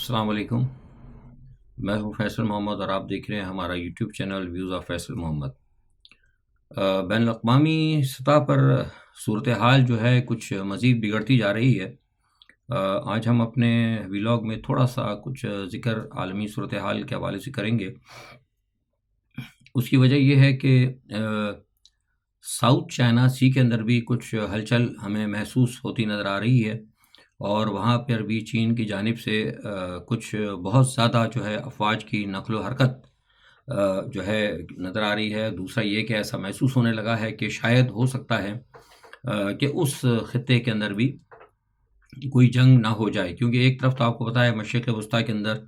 السلام علیکم، میں ہوں فیصل محمد اور آپ دیکھ رہے ہیں ہمارا YouTube channel views of Faisal Muhammad. بین الاقوامی سطح پر صورتحال جو ہے کچھ مزید بگڑتی جا رہی ہے۔ آج ہم اپنے ویلاگ میں تھوڑا سا کچھ ذکر عالمی صورتحال کے حوالے سے کریں گے۔ اس کی وجہ یہ ہے کہ ساؤتھ چائنا سی کے اندر بھی کچھ ہلچل ہمیں محسوس ہوتی نظر آ رہی ہے، اور وہاں پر بھی چین کی جانب سے کچھ بہت زیادہ جو ہے افواج کی نقل و حرکت جو ہے نظر آ رہی ہے۔ دوسرا یہ کہ ایسا محسوس ہونے لگا ہے کہ شاید ہو سکتا ہے کہ اس خطے کے اندر بھی کوئی جنگ نہ ہو جائے، کیونکہ ایک طرف تو آپ کو پتہ ہے مشرق وسطیٰ کے اندر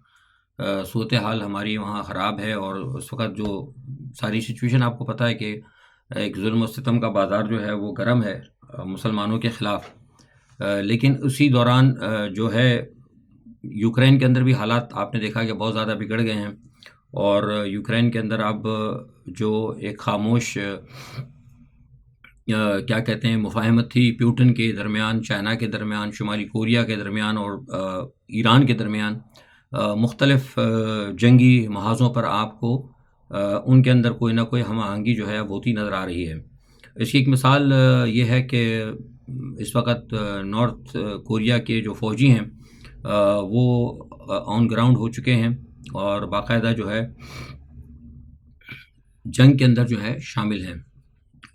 صورتحال ہماری وہاں خراب ہے، اور اس وقت جو ساری سچویشن آپ کو پتہ ہے کہ ایک ظلم و ستم کا بازار جو ہے وہ گرم ہے مسلمانوں کے خلاف۔ لیکن اسی دوران جو ہے یوکرین کے اندر بھی حالات آپ نے دیکھا کہ بہت زیادہ بگڑ گئے ہیں، اور یوکرین کے اندر اب جو ایک خاموش کیا کہتے ہیں مفاہمت تھی پیوٹن کے درمیان، چائنا کے درمیان، شمالی کوریا کے درمیان اور ایران کے درمیان، مختلف جنگی محاذوں پر آپ کو ان کے اندر کوئی نہ کوئی ہم آہنگی جو ہے وہ ہوتی نظر آ رہی ہے۔ اس کی ایک مثال یہ ہے کہ اس وقت نارتھ کوریا کے جو فوجی ہیں وہ آن گراؤنڈ ہو چکے ہیں اور باقاعدہ جو ہے جنگ کے اندر جو ہے شامل ہیں۔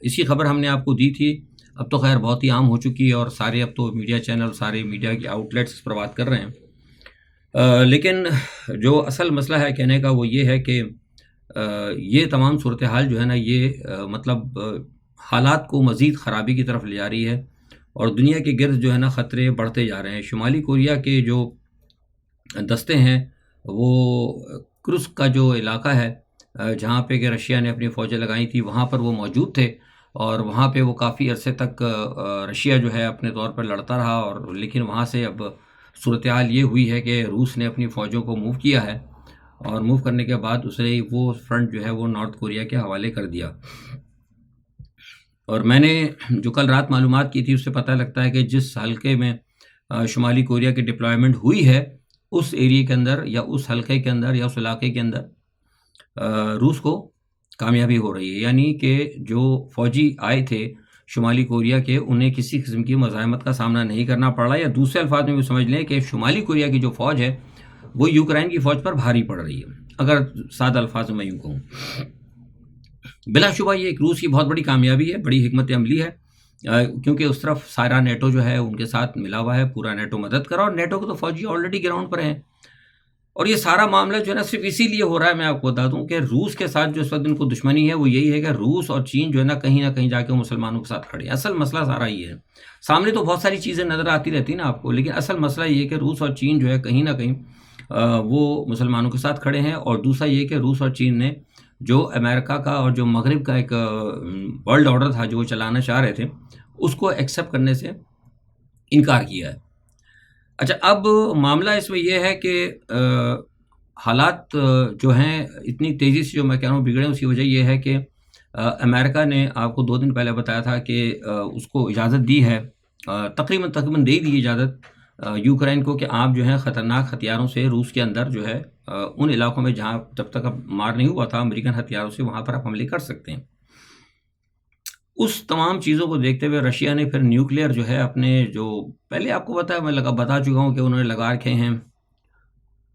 اسی خبر ہم نے آپ کو دی تھی، اب تو خیر بہت ہی عام ہو چکی ہے، اور سارے اب تو میڈیا چینل، سارے میڈیا کے آؤٹ لیٹس اس پر بات کر رہے ہیں۔ لیکن جو اصل مسئلہ ہے کہنے کا وہ یہ ہے کہ یہ تمام صورتحال جو ہے نا یہ مطلب حالات کو مزید خرابی کی طرف لے جا رہی ہے، اور دنیا کے گرد جو ہے نا خطرے بڑھتے جا رہے ہیں۔ شمالی کوریا کے جو دستے ہیں وہ کرسک کا جو علاقہ ہے جہاں پہ کہ رشیا نے اپنی فوجیں لگائی تھی وہاں پر وہ موجود تھے، اور وہاں پہ وہ کافی عرصے تک رشیا جو ہے اپنے طور پر لڑتا رہا، اور لیکن وہاں سے اب صورتحال یہ ہوئی ہے کہ روس نے اپنی فوجوں کو موو کیا ہے، اور موو کرنے کے بعد اسے وہ فرنٹ جو ہے وہ نارتھ کوریا کے حوالے کر دیا۔ اور میں نے جو کل رات معلومات کی تھی اس سے پتہ لگتا ہے کہ جس حلقے میں شمالی کوریا کی ڈپلائمنٹ ہوئی ہے اس ایریے کے اندر یا اس حلقے کے اندر یا اس علاقے کے اندر روس کو کامیابی ہو رہی ہے، یعنی کہ جو فوجی آئے تھے شمالی کوریا کے انہیں کسی قسم کی مزاحمت کا سامنا نہیں کرنا پڑ رہا، یا دوسرے الفاظ میں بھی سمجھ لیں کہ شمالی کوریا کی جو فوج ہے وہ یوکرین کی فوج پر بھاری پڑ رہی ہے، اگر سادہ الفاظ میں یوں کہوں۔ بلا شبہ یہ ایک روس کی بہت بڑی کامیابی ہے، بڑی حکمت عملی ہے، کیونکہ اس طرف سارا نیٹو جو ہے ان کے ساتھ ملا ہوا ہے، پورا نیٹو مدد کرا، اور نیٹو کے تو فوجی آلریڈی گراؤنڈ پر ہیں۔ اور یہ سارا معاملہ جو ہے نا صرف اسی لیے ہو رہا ہے، میں آپ کو بتا دوں کہ روس کے ساتھ جو اس وقت ان کو دشمنی ہے وہ یہی ہے کہ روس اور چین جو ہے نا کہیں جا کے مسلمانوں کے ساتھ کھڑے ہیں۔ اصل مسئلہ سارا یہ ہے، سامنے تو بہت ساری چیزیں نظر آتی رہتی نا آپ کو، لیکن اصل مسئلہ یہ ہے کہ روس اور چین جو ہے کہیں نہ کہیں وہ مسلمانوں کے ساتھ کھڑے ہیں، اور دوسرا یہ کہ روس اور چین نے جو امریکہ کا اور جو مغرب کا ایک ورلڈ آرڈر تھا جو وہ چلانا چاہ رہے تھے اس کو ایکسیپٹ کرنے سے انکار کیا ہے۔ اچھا، اب معاملہ اس میں یہ ہے کہ حالات جو ہیں اتنی تیزی سے جو میں کہہ رہا ہوں بگڑے، اس کی وجہ یہ ہے کہ امریکہ نے آپ کو 2 دن پہلے بتایا تھا کہ اس کو اجازت دی ہے، تقریباً دے دی اجازت یوکرین کو کہ آپ جو ہیں خطرناک ہتھیاروں سے روس کے اندر جو ہے ان علاقوں میں جہاں جب تک اب مار نہیں ہوا تھا امریکن ہتھیاروں سے، وہاں پر آپ حملے کر سکتے ہیں۔ اس تمام چیزوں کو دیکھتے ہوئے رشیا نے پھر نیوکلیئر جو ہے اپنے جو پہلے آپ کو میں بتا چکا ہوں کہ انہوں نے لگا رکھے ہیں،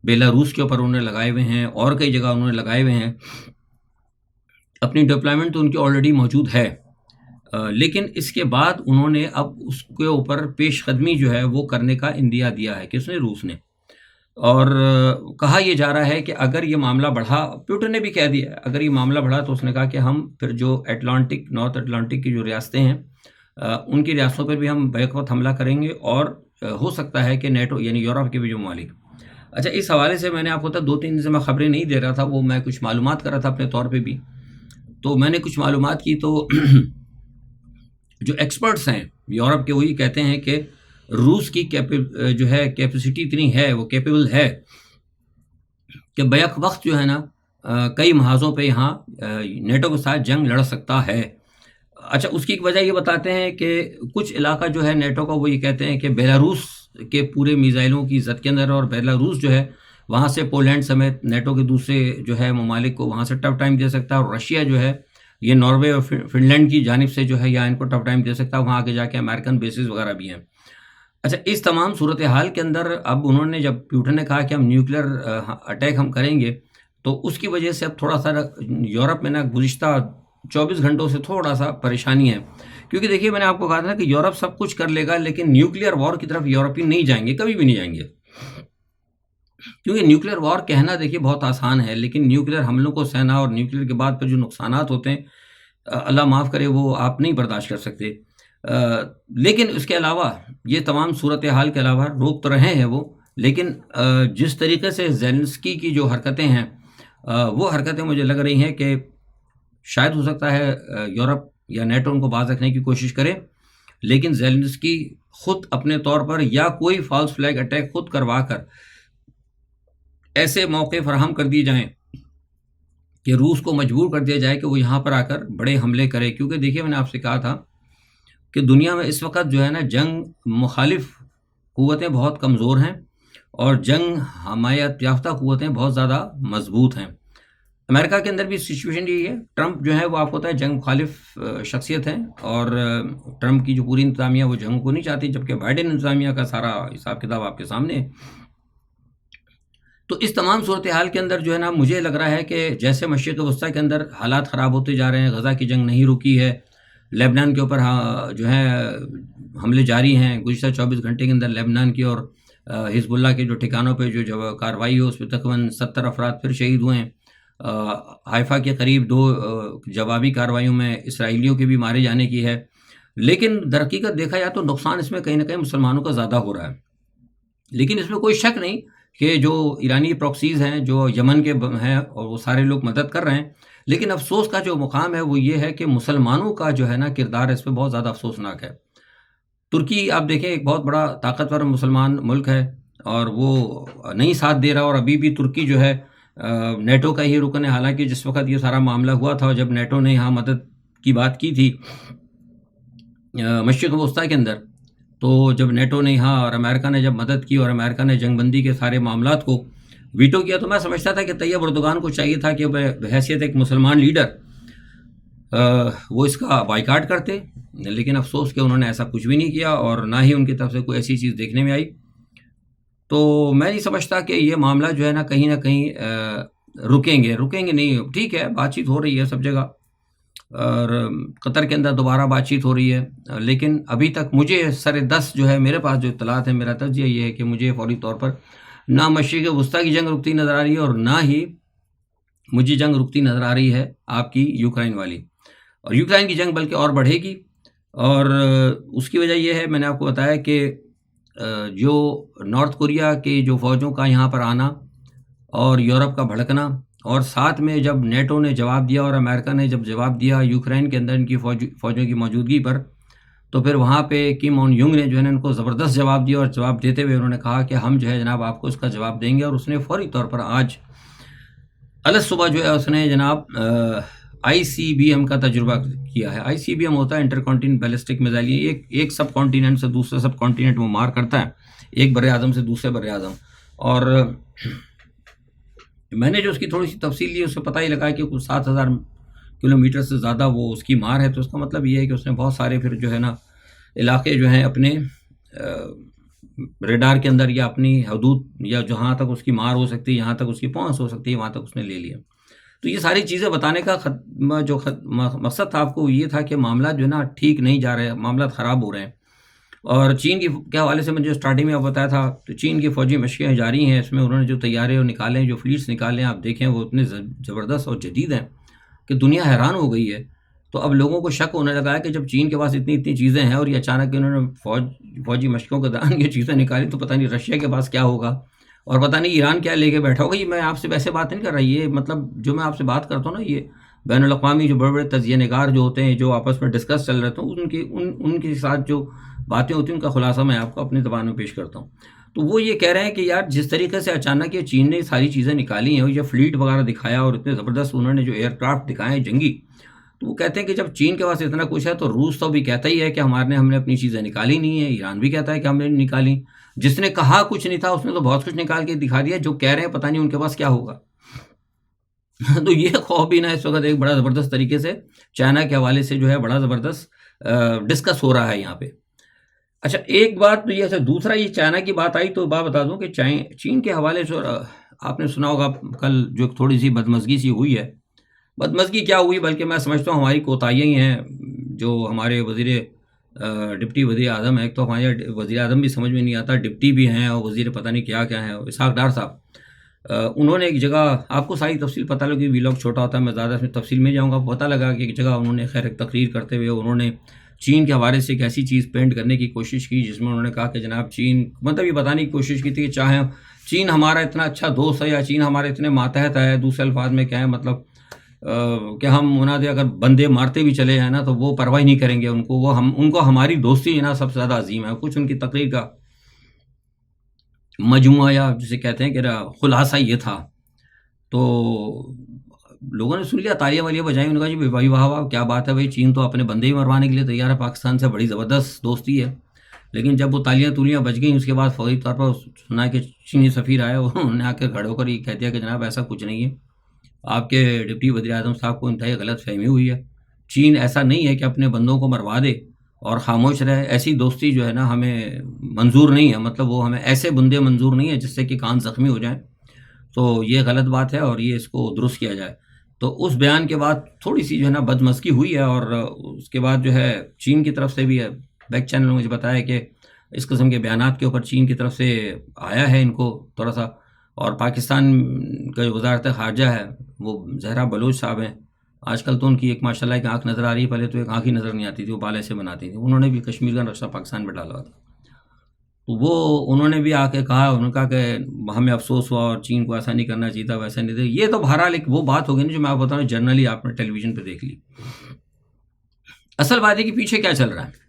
بیلاروس کے اوپر انہوں نے لگائے ہوئے ہیں، اور کئی جگہ انہوں نے لگائے ہوئے ہیں، اپنی ڈپلائمنٹ تو ان کی آلریڈی موجود ہے، لیکن اس کے بعد انہوں نے اب اس کے اوپر پیش قدمی جو ہے وہ کرنے کا اندیا دیا ہے، کس نے؟ روس نے۔ اور کہا یہ جا رہا ہے کہ اگر یہ معاملہ بڑھا، پیوٹن نے بھی کہہ دیا ہے اگر یہ معاملہ بڑھا تو اس نے کہا کہ ہم پھر جو نارتھ اٹلانٹک کی جو ریاستیں ہیں ان کی ریاستوں پر بھی ہم بیک وقت حملہ کریں گے، اور ہو سکتا ہے کہ نیٹو یعنی یورپ کے بھی جو ممالک۔ اچھا، اس حوالے سے میں نے آپ کو 2-3 دن سے میں خبریں نہیں دے رہا تھا، وہ میں کچھ معلومات کر رہا تھا اپنے طور پہ بھی، تو میں نے کچھ معلومات کی تو جو ایکسپرٹس ہیں یورپ کے وہی کہتے ہیں کہ روس کی جو ہے کیپیسٹی اتنی ہے، وہ کیپیبل ہے کہ بیک وقت جو ہے نا کئی محاذوں پہ یہاں نیٹو کے ساتھ جنگ لڑ سکتا ہے۔ اچھا، اس کی ایک وجہ یہ بتاتے ہیں کہ کچھ علاقہ جو ہے نیٹو کا وہ یہ کہتے ہیں کہ بیلاروس کے پورے میزائلوں کی زد کے اندر، اور بیلاروس جو ہے وہاں سے پولینڈ سمیت نیٹو کے دوسرے جو ہے ممالک کو وہاں سے ٹف ٹائم دے سکتا ہے، اور رشیا جو ہے یہ ناروے اور فن لینڈ کی جانب سے جو ہے یا ان کو ٹف ٹائم دے سکتا ہے، وہاں آگے جا کے امریکن بیسز وغیرہ بھی ہیں۔ اچھا، اس تمام صورتحال کے اندر اب انہوں نے جب پیوٹن نے کہا کہ ہم نیوکلیر اٹیک ہم کریں گے، تو اس کی وجہ سے اب تھوڑا سا یورپ میں نا گزشتہ 24 گھنٹوں سے تھوڑا سا پریشانی ہے، کیونکہ دیکھیے میں نے آپ کو کہا تھا کہ یورپ سب کچھ کر لے گا، لیکن نیوکلیر وار کی طرف یورپی نہیں جائیں گے، کبھی بھی نہیں جائیں گے، کیونکہ نیوکلیر وار کہنا دیکھیے بہت آسان ہے، لیکن نیوکلیر حملوں کو سہنا اور نیوکلیر کے بعد پھر جو نقصانات ہوتے ہیں اللہ معاف کرے وہ آپ نہیں برداشت کر سکتے۔ لیکن اس کے علاوہ یہ تمام صورتحال کے علاوہ روک تو رہے ہیں وہ، لیکن جس طریقے سے زیلنسکی کی جو حرکتیں ہیں وہ حرکتیں مجھے لگ رہی ہیں کہ شاید ہو سکتا ہے یورپ یا نیٹو ان کو باز رکھنے کی کوشش کرے، لیکن زیلنسکی خود اپنے طور پر یا کوئی فالس فلیگ اٹیک خود کروا کر ایسے موقع فراہم کر دیے جائیں کہ روس کو مجبور کر دیا جائے کہ وہ یہاں پر آ کر بڑے حملے کرے، کیونکہ دیکھیے میں نے آپ سے کہا تھا کہ دنیا میں اس وقت جو ہے نا جنگ مخالف قوتیں بہت کمزور ہیں اور جنگ حمایت یافتہ قوتیں بہت زیادہ مضبوط ہیں۔ امریکہ کے اندر بھی سچویشن یہی ہے، ٹرمپ جو ہے وہ آپ کو پتہ ہے جنگ مخالف شخصیت ہے، اور ٹرمپ کی جو پوری انتظامیہ وہ جنگ کو نہیں چاہتی، جبکہ بائیڈن انتظامیہ کا سارا حساب کتاب آپ کے سامنے ہے۔ تو اس تمام صورتحال کے اندر جو ہے نا مجھے لگ رہا ہے کہ جیسے مشرق وسطیٰ کے اندر حالات خراب ہوتے جا رہے ہیں، غزہ کی جنگ نہیں رکی ہے، لیبنان کے اوپر جو ہے حملے جاری ہیں، گزشتہ 24 گھنٹے کے اندر لیبنان کی اور حزب اللہ کے جو ٹھکانوں پہ جو کارروائی ہو اس پہ تقریباً 70 افراد پھر شہید ہوئے ہیں۔ حائفہ کے قریب 2 جوابی کارروائیوں میں اسرائیلیوں کے بھی مارے جانے کی ہے، لیکن در حقیقت دیکھا جائے تو نقصان اس میں کہیں نہ کہیں مسلمانوں کا زیادہ ہو رہا ہے۔ لیکن اس میں کوئی شک نہیں کہ جو ایرانی پروکسیز ہیں جو یمن کے ہیں اور وہ سارے لوگ مدد کر رہے ہیں، لیکن افسوس کا جو مقام ہے وہ یہ ہے کہ مسلمانوں کا جو ہے نا کردار اس پہ بہت زیادہ افسوسناک ہے۔ ترکی آپ دیکھیں ایک بہت بڑا طاقتور مسلمان ملک ہے اور وہ نہیں ساتھ دے رہا، اور ابھی بھی ترکی جو ہے نیٹو کا ہی رکن ہے، حالانکہ جس وقت یہ سارا معاملہ ہوا تھا جب نیٹو نے یہاں مدد کی بات کی تھی مشرق وسطیٰ کے اندر، تو جب نیٹو نے یہاں اور امریکہ نے جب مدد کی اور امریکہ نے جنگ بندی کے سارے معاملات کو ویٹو کیا، تو میں سمجھتا تھا کہ طیب اردوغان کو چاہیے تھا کہ بحیثیت ایک مسلمان لیڈر وہ اس کا بائیکاٹ کرتے، لیکن افسوس کہ انہوں نے ایسا کچھ بھی نہیں کیا اور نہ ہی ان کی طرف سے کوئی ایسی چیز دیکھنے میں آئی۔ تو میں نہیں سمجھتا کہ یہ معاملہ جو ہے نا کہیں رکیں گے نہیں، ٹھیک ہے بات چیت ہو رہی ہے سب جگہ اور قطر کے اندر دوبارہ بات چیت ہو رہی ہے، لیکن ابھی تک مجھے سر دس جو ہے میرے پاس جو اطلاعات ہیں، میرا تجزیہ یہ ہے کہ مجھے فوری طور پر نہ مشرق وسطیٰ کی جنگ رکتی نظر آ رہی ہے اور نہ ہی مجھے جنگ رکتی نظر آ رہی ہے آپ کی یوکرائن والی، اور یوکرائن کی جنگ بلکہ اور بڑھے گی، اور اس کی وجہ یہ ہے میں نے آپ کو بتایا کہ جو نارتھ کوریا کے جو فوجوں کا یہاں پر آنا اور یورپ کا بھڑکنا، اور ساتھ میں جب نیٹو نے جواب دیا اور امریکہ نے جب جواب دیا یوکرائن کے اندر ان کی فوجوں کی موجودگی پر، تو پھر وہاں پہ کم اون ینگ نے جو ہے نا ان کو زبردست جواب دیا، اور جواب دیتے ہوئے انہوں نے کہا کہ ہم جو ہے جناب آپ کو اس کا جواب دیں گے، اور اس نے فوری طور پر آج الگ صبح جو ہے اس نے جناب ICBM کا تجربہ کیا ہے۔ ICBM ہوتا ہے انٹر کانٹیننٹ بیلسٹک میزائل، ایک سب کانٹیننٹ سے دوسرے سب کانٹیننٹ وہ مار کرتا ہے، ایک بر اعظم سے دوسرے بر اعظم، اور میں نے جو اس کی تھوڑی سی تفصیل لی اس سے پتہ ہی لگا کہ کچھ 7000 کلومیٹر سے زیادہ وہ اس کی مار ہے، تو اس کا مطلب یہ ہے کہ اس نے بہت سارے پھر جو ہے نا علاقے جو ہیں اپنے ریڈار کے اندر یا اپنی حدود یا جہاں تک اس کی مار ہو سکتی ہے، یہاں تک اس کی پہنچ ہو سکتی ہے، وہاں تک اس نے لے لیا۔ تو یہ ساری چیزیں بتانے کا جو مقصد تھا آپ کو یہ تھا کہ معاملات جو ہے نا ٹھیک نہیں جا رہے، معاملات خراب ہو رہے ہیں، اور چین کے حوالے سے میں جو اسٹارٹنگ میں آپ بتایا تھا، تو چین کی فوجی مشقیں جاری ہیں، اس میں انہوں نے جو طیارے نکالے ہیں، جو فلیٹس نکالے ہیں، آپ دیکھیں وہ اتنے زبردست اور جدید ہیں کہ دنیا حیران ہو گئی ہے۔ تو اب لوگوں کو شک ہونے لگا ہے کہ جب چین کے پاس اتنی چیزیں ہیں اور یہ اچانک انہوں نے فوجی مشقوں کے دوران یہ چیزیں نکالی، تو پتہ نہیں رشیا کے پاس کیا ہوگا اور پتہ نہیں ایران کیا لے کے بیٹھا ہوگا۔ یہ میں آپ سے ویسے بات نہیں کر رہا، یہ مطلب جو میں آپ سے بات کرتا ہوں نا، یہ بین الاقوامی جو بڑے بڑے تجزیہ نگار جو ہوتے ہیں، جو آپس میں ڈسکس چل رہے تھے، ان کے ساتھ جو باتیں ہوتی ہیں ان کا خلاصہ میں آپ کو اپنی زبان میں پیش کرتا ہوں۔ تو وہ یہ کہہ رہے ہیں کہ یار جس طریقے سے اچانک یہ چین نے ساری چیزیں نکالی ہیں، یہ فلیٹ وغیرہ دکھایا اور اتنے زبردست انہوں نے جو ایئر کرافٹ دکھائے ہیں جنگی، تو وہ کہتے ہیں کہ جب چین کے پاس اتنا کچھ ہے تو روس تو بھی کہتا ہی ہے کہ ہم نے اپنی چیزیں نکالی نہیں ہیں، ایران بھی کہتا ہے کہ ہم نے نہیں نکالی، جس نے کہا کچھ نہیں تھا اس نے تو بہت کچھ نکال کے دکھا دیا. جو کہہ رہے ہیں پتہ نہیں ان کے پاس کیا ہوگا. تو یہ خوف بھی نا اس وقت ایک بڑا زبردست طریقے سے چائنا کے حوالے سے جو ہے بڑا زبردست ڈسکس ہو رہا ہے یہاں پہ. اچھا ایک بات تو یہ ہے. دوسرا یہ چائنا کی بات آئی تو بات بتا دوں کہ چین کے حوالے سے آپ نے سنا ہوگا کل جو تھوڑی سی بدمزگی سی ہوئی ہے. بدمزگی کیا ہوئی بلکہ میں سمجھتا ہوں ہماری کوتاہیاں ہی ہیں. جو ہمارے ڈپٹی وزیر اعظم ہے, ایک تو ہمارے وزیر اعظم بھی سمجھ میں نہیں آتا, ڈپٹی بھی ہیں اور وزیر پتہ نہیں کیا کیا ہیں, اسحاق ڈار صاحب. انہوں نے ایک جگہ, آپ کو ساری تفصیل پتہ لگی, وی لاگ چھوٹا ہوتا ہے میں زیادہ اس میں تفصیل میں جاؤں گا. پتہ لگا کہ ایک جگہ انہوں نے خیر ایک تقریر کرتے ہوئے انہوں نے چین کے حوالے سے ایک ایسی چیز پینٹ کرنے کی کوشش کی جس میں انہوں نے کہا کہ جناب چین, مطلب یہ بتانے کی کوشش کی تھی کہ چاہے چین ہمارا اتنا اچھا دوست ہے یا چین ہمارے اتنے ماتحت ہے, دوسرے الفاظ میں کیا ہے مطلب کہ ہم منادے اگر بندے مارتے بھی چلے جائیں نا تو وہ پرواہ نہیں کریں گے, ان کو ہماری دوستی نا سب سے زیادہ عظیم ہے. کچھ ان کی تقریر کا مجموعہ یا جسے کہتے ہیں کہ خلاصہ یہ تھا. تو لوگوں نے سن لیا, تالیاں والیاں بجائیں, انہوں نے کہا جی بھائی واہ واہ کیا بات ہے بھائی, چین تو اپنے بندے ہی مروانے کے لیے تیار ہے, پاکستان سے بڑی زبردست دوستی ہے. لیکن جب وہ تالیاں بج گئیں اس کے بعد فوری طور پر سنا کہ چینی سفیر آیا, انہوں نے آ کے کھڑے ہو کر یہ کہہ دیا کہ جناب ایسا کچھ نہیں ہے, آپ کے ڈپٹی وزیر اعظم صاحب کو انتہائی غلط فہمی ہوئی ہے. چین ایسا نہیں ہے کہ اپنے بندوں کو مروا دے اور خاموش رہے. ایسی دوستی جو ہے نا ہمیں منظور نہیں ہے, مطلب وہ ہمیں ایسے بندے منظور نہیں ہے جس سے کہ کان زخمی ہو جائیں. تو یہ غلط بات ہے اور یہ اس کو درست کیا جائے. تو اس بیان کے بعد تھوڑی سی جو ہے نا بدمزگی ہوئی ہے, اور اس کے بعد جو ہے چین کی طرف سے بھی بیک چینل نے مجھے بتایا کہ اس قسم کے بیانات کے اوپر چین کی طرف سے آیا ہے ان کو تھوڑا سا. اور پاکستان کا جو وزارت خارجہ ہے وہ زہرا بلوچ صاحب ہیں, آج کل تو ان کی ایک ماشاء اللہ ایک آنکھ نظر آ رہی ہے, پہلے تو ایک آنکھ ہی نظر نہیں آتی تھی, وہ بال ایسے بناتی تھی. انہوں نے بھی کشمیر کا نقشہ پاکستان میں ڈالا تھا. تو وہ انہوں نے بھی آ کے کہا, انہوں نے کہا کہ ہمیں افسوس ہوا اور چین کو ایسا نہیں کرنا چاہیے تھا, ویسا نہیں تھا. یہ تو بہرحال ایک وہ بات ہو گئی نا جو میں آپ بتا رہا ہوں, جرنلی آپ نے ٹیلی ویژن پہ دیکھ لی. اصل بات ہے کہ پیچھے کیا چل رہا ہے.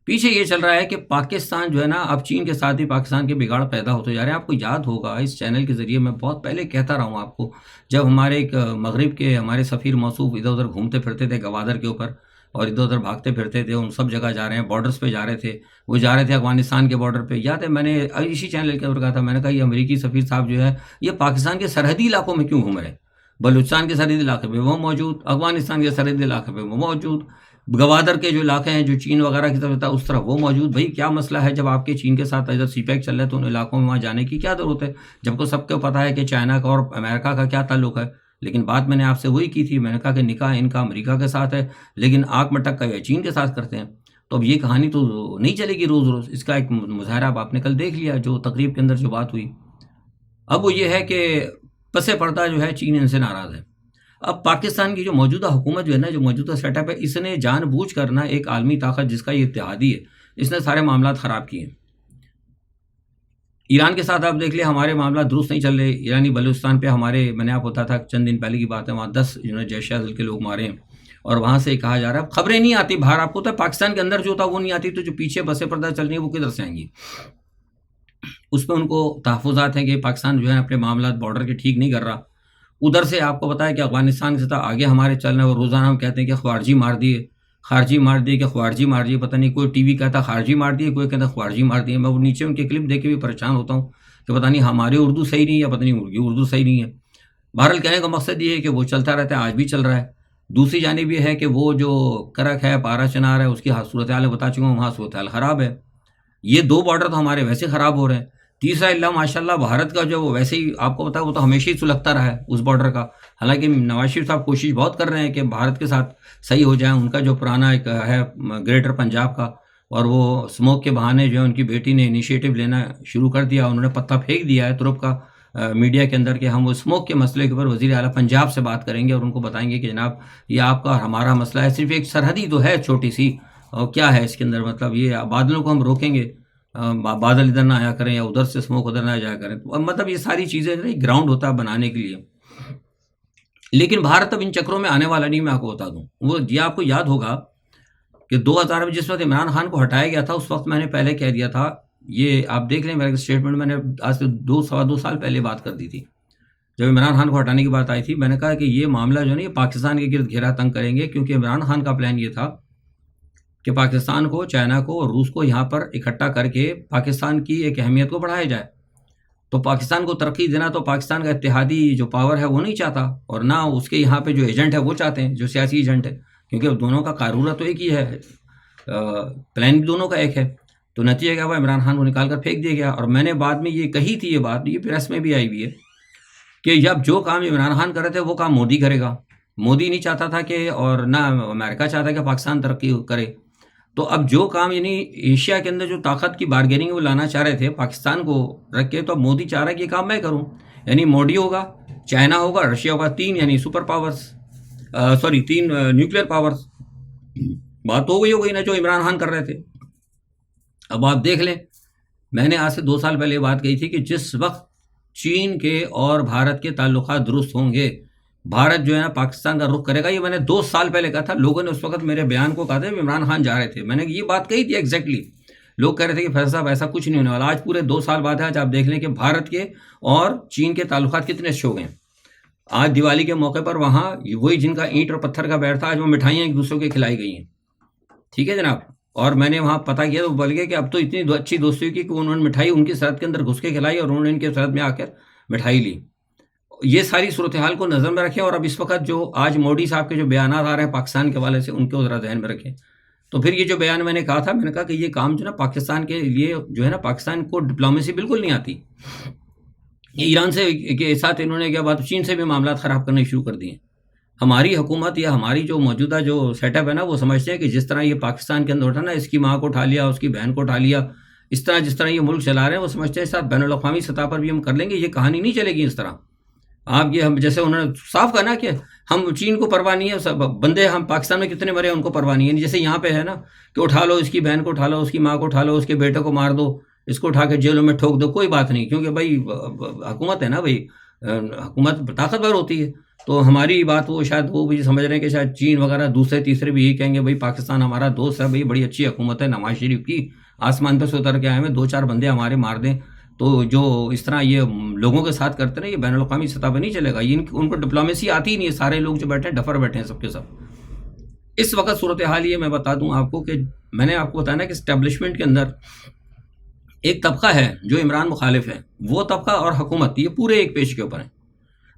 پیچھے یہ چل رہا ہے کہ پاکستان جو ہے نا اب چین کے ساتھ ہی پاکستان کے بگاڑ پیدا ہوتے جا رہے ہیں. آپ کو یاد ہوگا اس چینل کے ذریعے میں بہت پہلے کہتا رہا ہوں آپ کو, جب ہمارے ایک مغرب کے ہمارے سفیر موصوف ادھر ادھر گھومتے پھرتے تھے گوادر کے اوپر اور ادھر ادھر بھاگتے پھرتے تھے, ان سب جگہ جا رہے ہیں, بارڈرز پہ جا رہے تھے, وہ جا رہے تھے افغانستان کے بارڈر پہ. یاد ہے میں نے اسی چینل کے اوپر کہا تھا, میں نے کہا یہ امریکی سفیر صاحب جو ہے یہ پاکستان کے سرحدی علاقوں میں کیوں گھوم رہے ہیں, بلوچستان کے سرحدی علاقے میں وہ موجود, افغانستان کے سرحدی علاقے میں وہ موجود, گوادر کے جو علاقے ہیں جو چین وغیرہ کی طرف تھا اس طرف وہ موجود. بھائی کیا مسئلہ ہے, جب آپ کے چین کے ساتھ ادھر سی پیک چل رہا ہے تو ان علاقوں میں وہاں جانے کی کیا ضرورت ہے, جب کو سب کو پتہ ہے کہ چائنا کا اور امریکہ کا کیا تعلق ہے. لیکن بات میں نے آپ سے وہی کی تھی, میں نے کہا کہ نکاح ان کا امریکہ کے ساتھ ہے لیکن آنکھ مٹک کا یہ چین کے ساتھ کرتے ہیں. تو اب یہ کہانی تو نہیں چلے گی روز روز. اس کا ایک مظاہرہ آپ نے کل دیکھ لیا جو تقریب کے اندر جو بات ہوئی. اب وہ یہ ہے کہ پس پردہ جو ہے چین ان سے ناراض ہے. اب پاکستان کی جو موجودہ حکومت جو ہے نا, جو موجودہ سیٹ اپ ہے, اس نے جان بوجھ کرنا ایک عالمی طاقت جس کا یہ اتحادی ہے, اس نے سارے معاملات خراب کیے ہیں. ایران کے ساتھ آپ دیکھ لیں ہمارے معاملات درست نہیں چل رہے. ایرانی بلوچستان پہ ہمارے, میں نے آپ بتا تھا چند دن پہلے کی بات ہے, وہاں 10 جنہوں نے جیش دل کے لوگ مارے ہیں اور وہاں سے کہا جا رہا ہے خبریں نہیں آتی باہر. آپ کو تو پاکستان کے اندر جو ہوتا وہ نہیں آتی, تو جو پیچھے بس پردہ چل رہی ہیں وہ کدھر سے آئیں گی. اس پہ ان کو تحفظات ہیں کہ پاکستان جو ہے اپنے معاملات بارڈر کے ٹھیک نہیں کر رہا. ادھر سے آپ کو بتایا کہ افغانستان سے آگے ہمارے چل رہے ہیں, اور روزانہ ہم کہتے ہیں کہ خارجی مار دیے, خارجی مار دیے, کہ خارجی مار دیے. پتہ نہیں کوئی ٹی وی کہتا خارجی مار دیے, کوئی کہتا خارجی مار دیے. میں وہ نیچے ان کے کلپ دیکھ کے بھی پریشان ہوتا ہوں کہ پتہ نہیں ہماری اردو صحیح نہیں ہے یا پتہ نہیں اردو صحیح نہیں ہے. بہرحال کہنے کا مقصد یہ ہے کہ وہ چلتا رہتا ہے, آج بھی چل رہا ہے. دوسری جانب یہ ہے کہ وہ جو کرک ہے, پارا چنار ہے, اس کی صورتحال بتا چکا ہوں, وہاں صورتحال خراب ہے. یہ 2 بارڈر تو ہمارے ویسے خراب ہو رہے ہیں. تیسرا اللہ ماشاء اللہ بھارت کا جو ویسے ہی آپ کو پتا ہے وہ تو ہمیشہ ہی سلگتا رہا ہے اس بارڈر کا. حالانکہ نواز شریف صاحب کوشش بہت کر رہے ہیں کہ بھارت کے ساتھ صحیح ہو جائیں. ان کا جو پرانا ایک ہے گریٹر پنجاب کا, اور وہ اسموک کے بہانے جو ہے ان کی بیٹی نے انیشیٹو لینا شروع کر دیا, انہوں نے پتہ پھینک دیا ہے ترپ کا میڈیا کے اندر کہ ہم وہ اسموک کے مسئلے کے اوپر وزیر اعلیٰ پنجاب سے بات کریں گے اور ان کو بتائیں گے کہ جناب یہ آپ کا اور ہمارا مسئلہ ہے, صرف ایک سرحدی تو ہے چھوٹی سی, اور کیا ہے اس کے اندر, مطلب یہ بادلوں کو ہم روکیں گے, بادل ادھر نہ آیا کریں یا ادھر سے اسموک ادھر نہ جایا کریں. مطلب یہ ساری چیزیں گراؤنڈ ہوتا ہے بنانے کے لیے. لیکن بھارت اب ان چکروں میں آنے والا نہیں. میں آپ کو بتا دوں, وہ یہ آپ کو یاد ہوگا کہ 2000 میں جس وقت عمران خان کو ہٹایا گیا تھا اس وقت میں نے پہلے کہہ دیا تھا, یہ آپ دیکھ لیں میرے اسٹیٹمنٹ میں نے آج سے 2 سال پہلے بات کر دی تھی جب عمران خان کو ہٹانے کی بات آئی تھی. میں نے کہا کہ یہ معاملہ جو ہے نا یہ پاکستان کے گرد گھیرا تنگ کریں گے, کیونکہ عمران خان کا پلان یہ تھا کہ پاکستان کو، چائنا کو اور روس کو یہاں پر اکٹھا کر کے پاکستان کی ایک اہمیت کو بڑھایا جائے. تو پاکستان کو ترقی دینا تو پاکستان کا اتحادی جو پاور ہے وہ نہیں چاہتا، اور نہ اس کے یہاں پہ جو ایجنٹ ہے وہ چاہتے ہیں، جو سیاسی ایجنٹ ہے، کیونکہ دونوں کا قارورہ تو ایک ہی ہے، پلان بھی دونوں کا ایک ہے. تو نتیجہ کیا ہوا، عمران خان کو نکال کر پھینک دیا گیا. اور میں نے بعد میں یہ کہی تھی، یہ بات یہ پریس میں بھی آئی ہوئی ہے کہ جب جو کام عمران خان کر رہے تھے وہ کام مودی کرے گا. مودی نہیں چاہتا تھا کہ، اور نہ امریکہ چاہتا کہ پاکستان ترقی کرے. تو اب جو کام یعنی ایشیا کے اندر جو طاقت کی بارگیننگ وہ لانا چاہ رہے تھے پاکستان کو رکھ کے، تو اب مودی چاہ رہا ہے کہ یہ کام میں کروں. یعنی مودی ہوگا، چائنا ہوگا، رشیا ہوگا، تین یعنی سپر پاورز، تین نیوکلیر پاورز. بات ہو گئی نا جو عمران خان کر رہے تھے. اب آپ دیکھ لیں، میں نے آج سے 2 سال پہلے یہ بات کہی تھی کہ جس وقت چین کے اور بھارت کے تعلقات درست ہوں گے، بھارت جو ہے نا پاکستان کا رخ کرے گا. یہ میں نے 2 سال پہلے کہا تھا. لوگوں نے اس وقت میرے بیان کو کہا تھا کہ عمران خان جا رہے تھے، میں نے یہ بات کہی تھی ایگزیکٹلی. لوگ کہہ رہے تھے کہ فیصل صاحب ایسا کچھ نہیں ہونے والا. آج پورے 2 سال بعد ہے. آج آپ دیکھ لیں کہ بھارت کے اور چین کے تعلقات کتنے اچھے ہو گئے ہیں. آج دیوالی کے موقع پر وہاں وہی جن کا اینٹ اور پتھر کا بیٹھ تھا، آج وہ مٹھائیاں ایک دوسرے کے کھلائی گئی ہیں. ٹھیک ہے جناب. اور میں نے وہاں پتہ کیا تو بول گئے کہ اب تو اتنی اچھی دوستی کی کہ انہوں نے مٹھائی ان کی سرحد کے اندر گھس کے کھلائی اور انہوں نے ان کے سرحد میں آ کر مٹھائی لی. یہ ساری صورتحال کو نظر میں رکھیں. اور اب اس وقت جو آج مودی صاحب کے جو بیانات آ رہے ہیں پاکستان کے حوالے سے، ان کو ذرا ذہن میں رکھیں. تو پھر یہ جو بیان میں نے کہا تھا، میں نے کہا کہ یہ کام جو نا پاکستان کے لیے جو ہے نا، پاکستان کو ڈپلومیسی بالکل نہیں آتی. ایران سے کے ساتھ انہوں نے کیا بات، چین سے بھی معاملات خراب کرنے شروع کر دیے. ہماری حکومت یا ہماری جو موجودہ جو سیٹ اپ ہے نا، وہ سمجھتے ہیں کہ جس طرح یہ پاکستان کے اندر اٹھا نا، اس کی ماں کو اٹھا لیا، اس کی بہن کو اٹھا لیا، اس طرح جس طرح یہ ملک چلا رہے ہیں، وہ سمجھتے ہیں ساتھ بین الاقوامی سطح پر بھی ہم کر لیں گے. یہ کہانی نہیں چلے گی اس طرح. آپ یہ ہم جیسے انہوں نے صاف کہا نا کہ ہم چین کو پرواہ نہیں ہے، سب بندے ہم پاکستان میں کتنے مرے ان کو پرواہ نہیں ہے. جیسے یہاں پہ ہے نا کہ اٹھا لو اس کی بہن کو، اٹھا لو اس کی ماں کو، اٹھا لو اس کے بیٹے کو مار دو، اس کو اٹھا کے جیلوں میں ٹھوک دو، کوئی بات نہیں. کیونکہ بھائی حکومت ہے نا، بھائی حکومت طاقتور ہوتی ہے. تو ہماری بات وہ شاید وہ بھی سمجھ رہے ہیں کہ شاید چین وغیرہ دوسرے تیسرے بھی یہی کہیں گے بھائی پاکستان ہمارا دوست ہے، بھائی بڑی اچھی حکومت ہے نواز شریف کی، آسمان پہ سے اتر کے آئے ہیں، 2-4 بندے ہمارے مار دیں. تو جو اس طرح یہ لوگوں کے ساتھ کرتے ہیں، یہ بین الاقوامی سطح پہ نہیں چلے گا. ان کو ڈپلومیسی آتی ہی نہیں ہے. سارے لوگ جو بیٹھے ہیں ڈفر بیٹھے ہیں سب کے سب. اس وقت صورتحال یہ میں بتا دوں آپ کو کہ میں نے آپ کو بتایا نا کہ اسٹیبلشمنٹ کے اندر ایک طبقہ ہے جو عمران مخالف ہے، وہ طبقہ اور حکومت یہ پورے ایک پیج کے اوپر ہیں.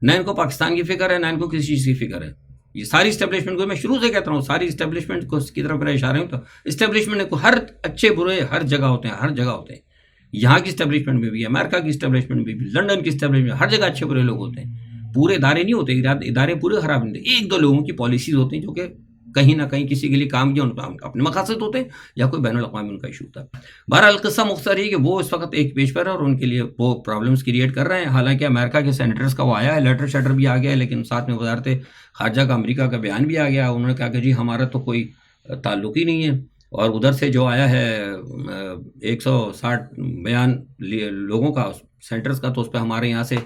نہ ان کو پاکستان کی فکر ہے، نہ ان کو کسی چیز کی فکر ہے. یہ ساری اسٹیبلشمنٹ کو میں شروع سے کہتا ہوں، ساری اسٹیبلشمنٹ کو کی طرف میرا اشارہ ہوں. تو اسٹیبلشمنٹ کو ہر اچھے برے ہر جگہ ہوتے ہیں، ہر جگہ ہوتے ہیں. یہاں کی اسٹیبلشمنٹ میں بھی، امریکہ کی اسٹیبلشمنٹ میں بھی، لنڈن کی اسٹیبلشمنٹ، ہر جگہ اچھے برے لوگ ہوتے ہیں. پورے ادارے نہیں ہوتے، ادارے پورے خراب نہیں ہوتے. 1-2 لوگوں کی پالیسیز ہوتی ہیں جو کہ کہیں نہ کہیں کسی کے لیے کام کیا، ان کا اپنے مقاصد ہوتے ہیں یا کوئی بین الاقوامی ان کا ایشو ہوتا ہے. بہرحال قصہ مختصر ہے کہ وہ اس وقت ایک پیج پر ہے اور ان کے لیے وہ پرابلمس کریٹ کر رہے ہیں. حالانکہ امریکہ کے سینیٹرز کا وہ آیا ہے، لیٹر شیٹر بھی آ گیا ہے، لیکن ساتھ میں وزارت خارجہ کا امریکہ کا بیان بھی آ گیا. انہوں نے کہا کہ جی ہمارا تو کوئی تعلق ہی نہیں ہے. اور ادھر سے جو آیا ہے 160 بیان لوگوں کا سینٹرز کا، تو اس پہ ہمارے یہاں سے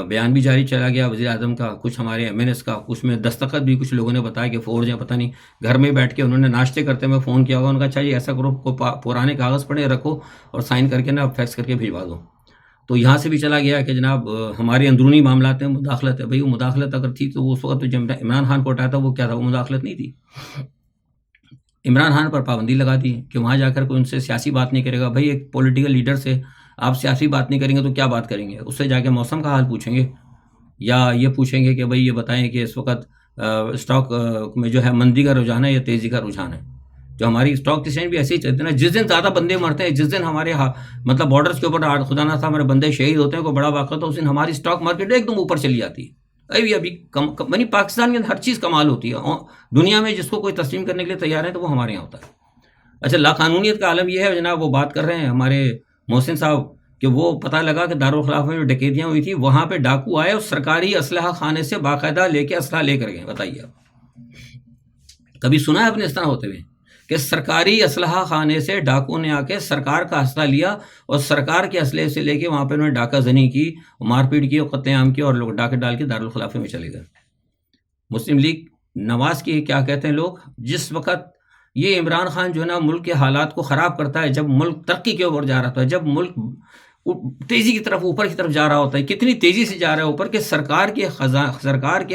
بیان بھی جاری چلا گیا وزیر اعظم کا، کچھ ہمارے MNS کا، کچھ میں دستخط بھی کچھ لوگوں نے بتایا کہ فورج ہیں، پتہ نہیں. گھر میں بیٹھ کے انہوں نے ناشتے کرتے ہوئے فون کیا ہوگا. ان کا اچھا جی ایسا کرو، پرانے کاغذ پڑے رکھو اور سائن کر کے نا فیکس کر کے بھجوا دو. تو یہاں سے بھی چلا گیا کہ جناب ہمارے اندرونی معاملات میں مداخلت ہے. بھائی وہ مداخلت اگر تھی تو اس وقت جب عمران خان کو ہٹایا تھا وہ کیا تھا، وہ مداخلت نہیں تھی. عمران خان پر پابندی لگا دی کہ وہاں جا کر کوئی ان سے سیاسی بات نہیں کرے گا. بھائی ایک پولیٹیکل لیڈر سے آپ سیاسی بات نہیں کریں گے تو کیا بات کریں گے؟ اس سے جا کے موسم کا حال پوچھیں گے یا یہ پوچھیں گے کہ بھائی یہ بتائیں کہ اس وقت اسٹاک میں جو ہے مندی کا رجحان ہے یا تیزی کا رجحان ہے. جو ہماری اسٹاک ایکسچینج بھی ایسے ہی چلتے ہیں نا، جس دن زیادہ بندے مرتے ہیں، جس دن ہمارے مطلب بارڈرز کے اوپر خدا نہ ہمارے بندے شہید ہوتے ہیں، کوئی بڑا واقعہ، تو اس دن ہماری اسٹاک مارکیٹ ایک دم اوپر چلی جاتی ہے. ابھی یعنی پاکستان کے اندر ہر چیز کمال ہوتی ہے. دنیا میں جس کو کوئی تسلیم کرنے کے لیے تیار ہے تو وہ ہمارے یہاں ہوتا ہے. اچھا لاقانونیت کا عالم یہ ہے جناب، وہ بات کر رہے ہیں ہمارے محسن صاحب کہ وہ پتہ لگا کہ دارالخلافہ میں جو ڈکیتیاں ہوئی تھی وہاں پہ ڈاکو آئے اور سرکاری اسلحہ خانے سے باقاعدہ لے کے اسلحہ لے کر گئے. بتائیے آپ کبھی سنا ہے آپ نے اس طرح ہوتے ہوئے کہ سرکاری اسلحہ خانے سے ڈاکو نے آ کے سرکار کا اسلحہ لیا اور سرکار کے اسلحے سے لے کے وہاں پہ انہوں نے ڈاکہ زنی کی، مار پیٹ کی اور قتل عام کی اور لوگ ڈاکے ڈال کے دارالخلافہ میں چلے گئے. مسلم لیگ نواز کی کیا کہتے ہیں لوگ، جس وقت یہ عمران خان جو ہے نا ملک کے حالات کو خراب کرتا ہے، جب ملک ترقی کے اوپر جا رہا ہے، جب ملک تیزی کی طرف اوپر کی طرف جا رہا ہوتا ہے، کتنی تیزی سے جا رہا ہے اوپر کہ سرکار کے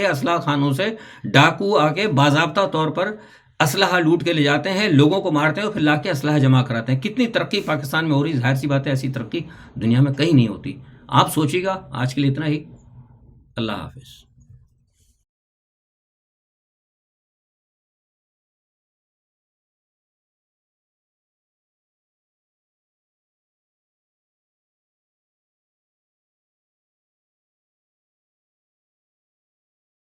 اسلحہ خانوں سے ڈاکو آ کے باضابطہ طور پر اسلحہ لوٹ کے لے جاتے ہیں، لوگوں کو مارتے ہیں اور پھر لا کے اسلحہ جمع کراتے ہیں. کتنی ترقی پاکستان میں ہو رہی ہے، ظاہر سی بات ہے ایسی ترقی دنیا میں کہیں نہیں ہوتی. آپ سوچیے گا. آج کے لیے اتنا ہی. اللہ حافظ.